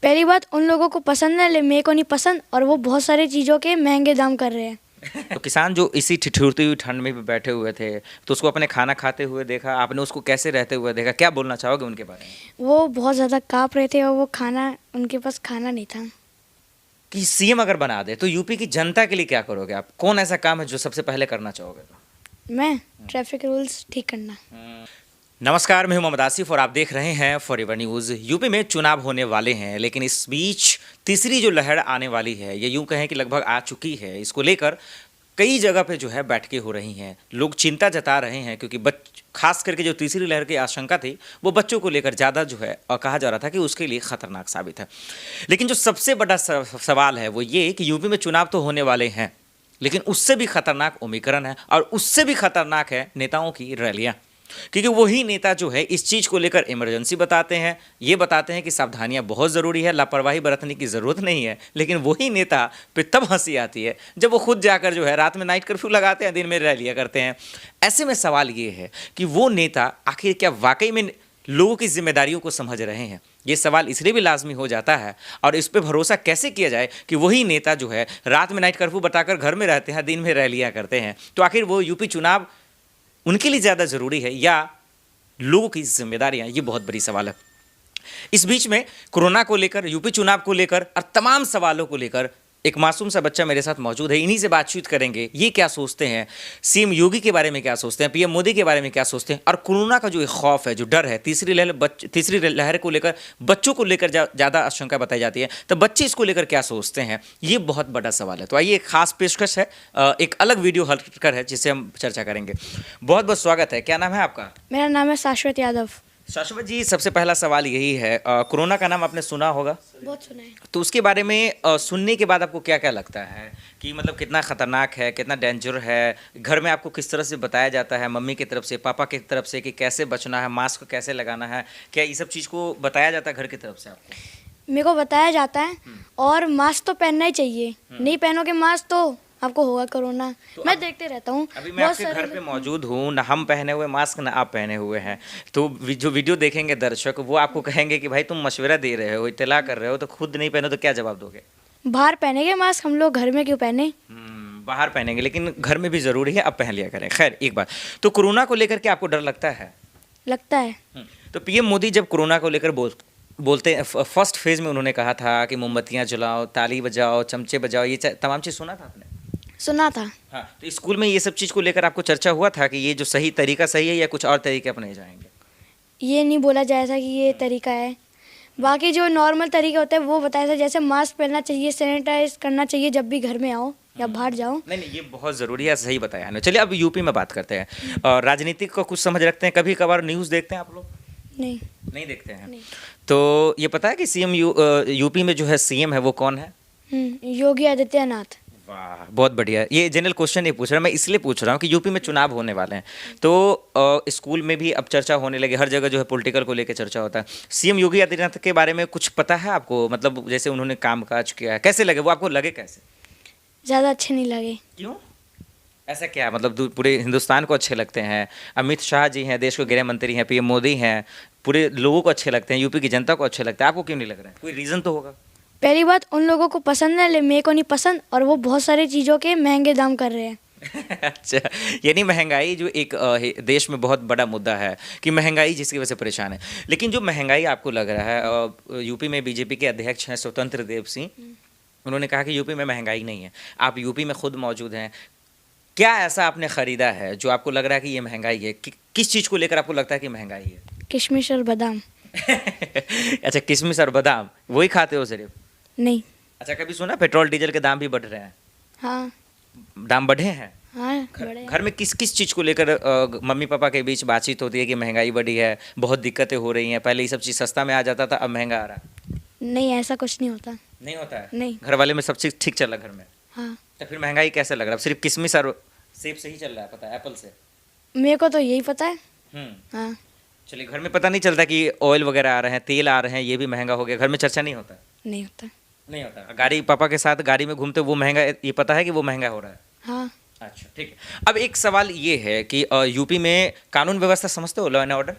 पहली बात उन लोगों को पसंद है, मेरे को नहीं पसंद, और वो बहुत सारी चीज़ों के महंगे दाम कर रहे हैं। तो किसान जो इसी ठिठुरती हुई ठंड में भी बैठे हुए थे, तो उसको अपने खाना खाते हुए देखा आपने, उसको कैसे रहते हुए देखा, क्या बोलना चाहोगे उनके बारे में? वो बहुत ज़्यादा काँप रहे थे और वो खाना, उनके पास खाना नहीं था। कि सीएम अगर बना दे तो यूपी की जनता के लिए क्या करोगे आप? कौन ऐसा काम है जो सबसे पहले करना चाहोगे? मैं ट्रैफिक रूल्स ठीक करना। नमस्कार, मैं हूं मोहम्मद आसिफ और आप देख रहे हैं फॉरएवर न्यूज़। यूपी में चुनाव होने वाले हैं, लेकिन इस बीच तीसरी जो लहर आने वाली है, ये यूं कहें कि लगभग आ चुकी है। इसको लेकर कई जगह पे जो है बैठकें हो रही हैं, लोग चिंता जता रहे हैं, क्योंकि खास करके जो तीसरी लहर की आशंका थी वो बच्चों को लेकर ज़्यादा जो है कहा जा रहा था कि उसके लिए खतरनाक साबित है। लेकिन जो सबसे बड़ा सवाल है वो ये कि यूपी में चुनाव तो होने वाले हैं, लेकिन उससे भी खतरनाक ओमिक्रॉन है और उससे भी खतरनाक है नेताओं की रैलियां। क्योंकि वही नेता जो है इस चीज़ को लेकर इमरजेंसी बताते हैं, ये बताते हैं कि सावधानियां बहुत ज़रूरी है, लापरवाही बरतने की ज़रूरत नहीं है, लेकिन वही नेता पे तब हंसी आती है जब वो खुद जाकर जो है रात में नाइट कर्फ्यू लगाते हैं, दिन में रैलियां करते हैं। ऐसे में सवाल ये है कि वो नेता आखिर क्या वाकई में लोगों की जिम्मेदारियों को समझ रहे हैं? ये सवाल इसलिए भी लाजमी हो जाता है, और इस पर भरोसा कैसे किया जाए कि वही नेता जो है रात में नाइट कर्फ्यू बताकर घर में रहते हैं, दिन में रैलियां करते हैं। तो आखिर वो यूपी चुनाव उनके लिए ज़्यादा ज़रूरी है या लोगों की जिम्मेदारियां? ये बहुत बड़ी सवाल है। इस बीच में कोरोना को लेकर, यूपी चुनाव को लेकर और तमाम सवालों को लेकर एक मासूम सा बच्चा मेरे साथ मौजूद है। इन्हीं से बातचीत करेंगे, ये क्या सोचते हैं, सीएम योगी के बारे में क्या सोचते हैं, पीएम मोदी के बारे में क्या सोचते हैं, और कोरोना का जो एक खौफ है, जो डर है, तीसरी लहर को लेकर बच्चों को लेकर ज़्यादा आशंका बताई जाती है, तो बच्चे इसको लेकर क्या सोचते हैं, ये बहुत बड़ा सवाल है। तो आइए, एक खास पेशकश है, एक अलग वीडियो हटकर है जिससे हम चर्चा करेंगे। बहुत बहुत स्वागत है। क्या नाम है आपका? मेरा नाम है शाश्वत यादव। शाश्वत जी, सबसे पहला सवाल यही है, कोरोना का नाम आपने सुना होगा? बहुत सुना है। तो उसके बारे में सुनने के बाद आपको क्या क्या लगता है कि मतलब कितना खतरनाक है, कितना डेंजर है? घर में आपको किस तरह से बताया जाता है, मम्मी की तरफ से, पापा की तरफ से, कि कैसे बचना है, मास्क कैसे लगाना है? क्या ये सब चीज़ को बताया जाता है घर की तरफ से आपको? मेरे को बताया जाता है, और मास्क तो पहनना ही चाहिए। नहीं पहनोगे मास्क तो आपको होगा कोरोना। तो मैं देखते रहता हूँ। अभी मैं आपके घर पे मौजूद हूँ, ना हम पहने हुए मास्क ना आप पहने हुए हैं, तो जो वीडियो देखेंगे दर्शक, वो आपको कहेंगे कि भाई तुम मशवरा दे रहे हो, इत्तला कर रहे हो, तो खुद नहीं पहनो तो क्या जवाब दोगे? बाहर पहनेंगे मास्क हम लोग, घर में क्यों पहने? बाहर पहनेंगे, लेकिन घर में भी ज़रूरी है, अब पहन लिया करें। खैर, एक बात, तो कोरोना को लेकर के आपको डर लगता है? लगता है। तो पीएम मोदी जब कोरोना को लेकर बोलते हैं, फर्स्ट फेज में उन्होंने कहा था कि मोमबत्तियाँ जलाओ, ताली बजाओ, चमचे बजाओ, ये तमाम चीज़ सुना था आपने? सुना था। हाँ, तो स्कूल में ये सब चीज़ को लेकर आपको चर्चा हुआ था कि ये जो सही तरीका सही है या कुछ और तरीके अपनाए जाएंगे? ये नहीं बोला जाया था कि ये तरीका है। बाकी जो नॉर्मल तरीके होते हैं वो बताया था, जैसे मास्क पहनना चाहिए, सैनिटाइज करना चाहिए जब भी घर में आओ या बाहर जाओ। नहीं, ये बहुत ज़रूरी है, सही बताया ना। चलिए, अब यूपी में बात करते हैं। और राजनीतिक को कुछ समझ रखते हैं? कभी कभार न्यूज़ देखते हैं आप लोग? नहीं। नहीं देखते हैं? नहीं। तो ये पता है कि सीएम यूपी में जो है सीएम है वो कौन है? योगी आदित्यनाथ। वाह, बहुत बढ़िया। ये जनरल क्वेश्चन नहीं पूछ रहा, मैं इसलिए पूछ रहा हूँ कि यूपी में चुनाव होने वाले हैं, तो स्कूल में भी अब चर्चा होने लगी, हर जगह जो है पॉलिटिकल को लेकर चर्चा होता है। सीएम योगी आदित्यनाथ के बारे में कुछ पता है आपको? मतलब जैसे उन्होंने काम काज किया है, कैसे लगे वो आपको? लगे कैसे? ज़्यादा अच्छे नहीं लगे। क्यों? ऐसा क्या, मतलब पूरे हिंदुस्तान को अच्छे लगते हैं? अमित शाह जी हैं, देश के गृह मंत्री हैं, पीएम मोदी हैं, पूरे लोगों को अच्छे लगते हैं, यूपी की जनता को अच्छे लगते हैं, आपको क्यों नहीं लग रहा है? कोई रीज़न तो होगा। पहली बात उन लोगों को पसंद है, मेरे को नहीं पसंद, और वो बहुत सारी चीज़ों के महंगे दाम कर रहे हैं। अच्छा, यानी महंगाई जो एक देश में बहुत बड़ा मुद्दा है कि महंगाई जिसकी वजह से परेशान है। लेकिन जो महंगाई आपको लग रहा है, यूपी में बीजेपी के अध्यक्ष हैं स्वतंत्र देव सिंह, उन्होंने कहा कि यूपी में महंगाई नहीं है। आप यूपी में खुद मौजूद हैं, क्या ऐसा आपने खरीदा है जो आपको लग रहा है कि ये महंगाई है? किस चीज़ को लेकर आपको लगता है कि महंगाई है? किशमिश और बादाम। अच्छा, किशमिश और बादाम वही खाते हो सिर्फ? नहीं। अच्छा, कभी सुना पेट्रोल डीजल के दाम भी बढ़ रहे हैं? हाँ। दाम बढ़े हैं? हाँ, घर में किस किस चीज़ को लेकर मम्मी पापा के बीच बातचीत होती है कि महंगाई बढ़ी है, बहुत दिक्कतें हो रही हैं, पहले ये सब चीज़ सस्ता में आ जाता था, अब महंगा आ रहा है? नहीं, ऐसा कुछ नहीं होता। नहीं होता है? नहीं। घर वाले में सब चीज़ ठीक चल रहा है घर में? हाँ। तो फिर महंगाई कैसे लग रहा है? सिर्फ किशमिश और सेब से ही चल रहा है, पता है, एप्पल से? मेरे को तो यही पता है। हाँ। चलिए, घर में पता नहीं चलता कि ऑयल वगैरह आ रहे हैं, तेल आ रहे हैं, ये भी महंगा हो गया, घर में चर्चा नहीं होता? नहीं होता। नहीं होता। गाड़ी, पापा के साथ गाड़ी में घूमते वो महंगा, ये पता है कि वो महंगा हो रहा है? हाँ। अच्छा, ठीक है। अब एक सवाल ये है कि यूपी में कानून व्यवस्था समझते हो, लॉ एंड ऑर्डर?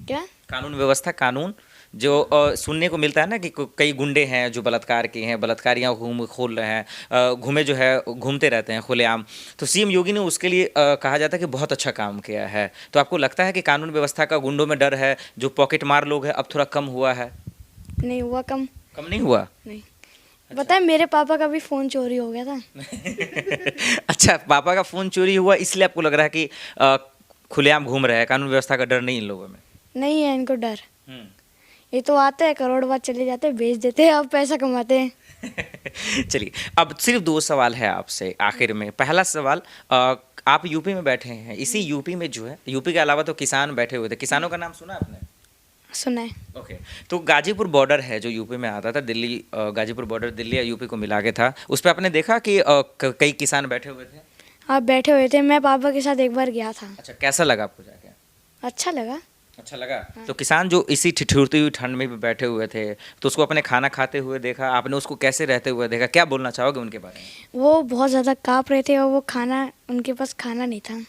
क्या? कानून व्यवस्था, कानून जो सुनने को मिलता है ना कि कई गुंडे हैं जो बलात्कार किए हैं, बलात्कारियाँ खोल रहे हैं, घूमे जो है घूमते रहते हैं खुलेआम। तो सीएम योगी ने उसके लिए कहा जाता है कि बहुत अच्छा काम किया है। तो आपको लगता है कि कानून व्यवस्था का गुंडों में डर है, जो पॉकेट मार लोग हैं अब थोड़ा कम हुआ है? नहीं हुआ कम। कम नहीं हुआ? नहीं। पता है मेरे पापा का भी फ़ोन चोरी हो गया था। अच्छा, पापा का फ़ोन चोरी हुआ इसलिए आपको लग रहा है कि खुलेआम घूम रहे हैं, कानून व्यवस्था का डर नहीं इन लोगों में? नहीं है इनको डर। ये तो आते हैं करोड़ बाद चले जाते हैं, बेच देते हैं, अब पैसा कमाते हैं। चलिए, अब सिर्फ 2 सवाल है आपसे आखिर में। पहला सवाल, आप यूपी में बैठे हैं, इसी यूपी में जो है, यूपी के अलावा तो किसान बैठे हुए थे, किसानों का नाम सुना आपने? सुना है। ओके। तो गाजीपुर बॉर्डर है जो यूपी में आता था, दिल्ली, गाजीपुर बॉर्डर दिल्ली या यूपी को मिला के था, उस पर आपने देखा कि कई किसान बैठे हुए थे? आप बैठे हुए थे, मैं पापा के साथ एक बार गया था। अच्छा, कैसा लगा आपको जाके? अच्छा लगा। अच्छा लगा। तो किसान जो इसी ठिठुरती हुई ठंड में भी बैठे हुए थे, तो उसको अपने खाना खाते हुए देखा आपने, उसको कैसे रहते हुए देखा, क्या बोलना चाहोगे उनके बारे में? वो बहुत ज़्यादा काँप रहे थे और वो खाना, उनके पास खाना नहीं था।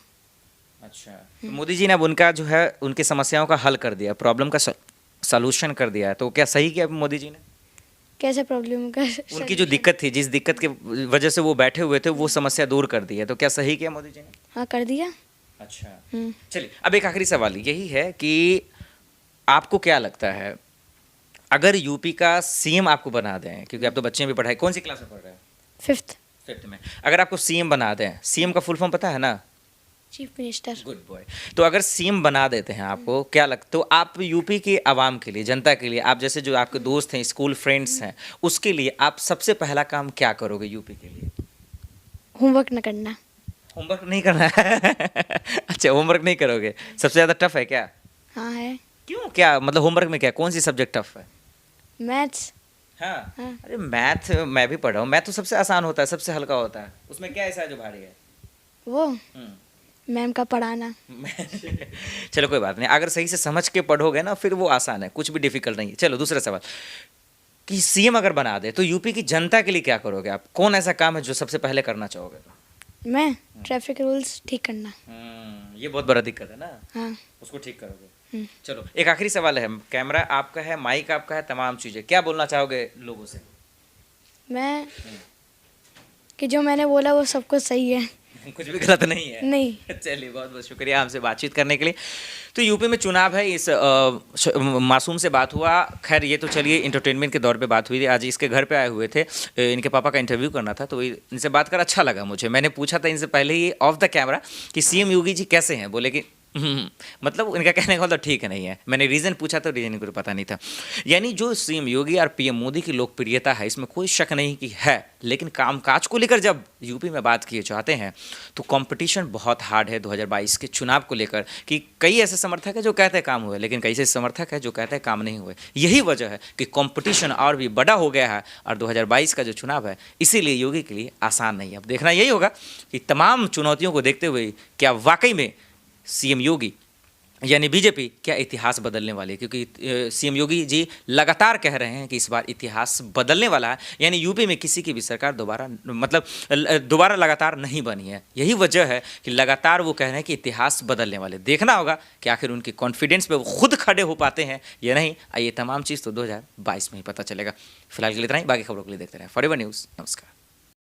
अच्छा, तो मोदी जी ने अब उनका जो है उनकी समस्याओं का हल कर दिया, प्रॉब्लम का सॉल्यूशन कर दिया है, तो क्या सही किया मोदी जी ने? कैसे प्रॉब्लम का? उनकी जो दिक्कत थी, जिस दिक्कत के वजह से वो बैठे हुए थे, वो समस्या दूर कर दी है, तो क्या सही किया मोदी जी ने? हाँ कर दिया। अच्छा, चलिए, अब एक आखिरी सवाल यही है कि आपको क्या लगता है, अगर यूपी का सीएम आपको बना दें, क्योंकि आप तो बच्चे भी पढ़ाई, कौन सी क्लास में पढ़ रहे हैं? 5th में। अगर आपको सीएम बना दें, सीएम का फुल फॉर्म पता है ना? Chief minister. Good boy. तो अगर सीएम बना देते हैं आपको, क्या लगता, तो आप यूपी के आवाम के लिए, जनता के लिए, आप जैसे जो आपके दोस्त हैं, स्कूल फ्रेंड्स हैं, उसके लिए आप सबसे पहला काम क्या करोगे यूपी के लिए? होमवर्क न करना। होमवर्क नहीं करना है? अच्छा, होमवर्क नहीं करोगे, सबसे ज़्यादा टफ है क्या? हाँ है। क्यों, क्या मतलब होमवर्क में क्या, कौन सी सब्जेक्ट टफ है? मैथ्स। हाँ। हाँ। अरे मैथ मैं भी पढ़ा हूँ, मैथ तो सबसे आसान होता है, सबसे हल्का होता है, उसमें क्या ऐसा है जो भारी है? वो मैम का पढ़ाना। चलो कोई बात नहीं, अगर सही से समझ के पढ़ोगे ना फिर वो आसान है, कुछ भी डिफिकल्ट नहीं है। चलो दूसरा सवाल, कि सीएम अगर बना दे तो यूपी की जनता के लिए क्या करोगे आप? कौन ऐसा काम है जो सबसे पहले करना चाहोगे? मैं ट्रैफिक रूल्स ठीक करना। ये बहुत बड़ा दिक्कत है ना। हाँ। उसको ठीक करोगे। चलो एक आखिरी सवाल है, कैमरा आपका है, माइक आपका है, तमाम चीज़ें, क्या बोलना चाहोगे लोगों से? मैं कि जो मैंने बोला वो सब कुछ सही है। कुछ भी गलत नहीं है? नहीं। चलिए, बहुत बहुत शुक्रिया हमसे बातचीत करने के लिए। तो यूपी में चुनाव है, इस मासूम से बात हुआ। खैर ये तो चलिए इंटरटेनमेंट के दौर पे बात हुई थी, आज इसके घर पे आए हुए थे, इनके पापा का इंटरव्यू करना था, तो इनसे बात कर अच्छा लगा मुझे। मैंने पूछा था इनसे पहले ही ऑफ द कैमरा कि सीएम योगी जी कैसे हैं, बोले कि मतलब इनका कहने का मतलब ठीक है नहीं है। मैंने रीज़न पूछा तो रीज़न को पता नहीं था। यानी जो सीएम योगी और पीएम मोदी की लोकप्रियता है, इसमें कोई शक नहीं कि है, लेकिन कामकाज को लेकर जब यूपी में बात किए चाहते हैं तो कंपटीशन बहुत हार्ड है 2022 के चुनाव को लेकर, कि कई ऐसे समर्थक हैं जो कहते हैं काम हुए, लेकिन कई ऐसे समर्थक हैं जो कहते हैं काम नहीं हुए। यही वजह है कि कंपटीशन और भी बड़ा हो गया है, और 2022 का जो चुनाव है इसीलिए योगी के लिए आसान नहीं है। अब देखना यही होगा कि तमाम चुनौतियों को देखते हुए क्या वाकई में सीएम योगी यानी बीजेपी क्या इतिहास बदलने वाली है, क्योंकि सीएम योगी जी लगातार कह रहे हैं कि इस बार इतिहास बदलने वाला है, यानी यूपी में किसी की भी सरकार दोबारा लगातार नहीं बनी है। यही वजह है कि लगातार वो कह रहे हैं कि इतिहास बदलने वाले। देखना होगा कि आखिर उनकी कॉन्फिडेंस पे वो खुद खड़े हो पाते हैं या नहीं। ये तमाम चीज़ तो 2022 में ही पता चलेगा। फिलहाल के लिए इतना ही, बाकी खबरों के लिए देखते रहें फॉरएवर न्यूज़। नमस्कार।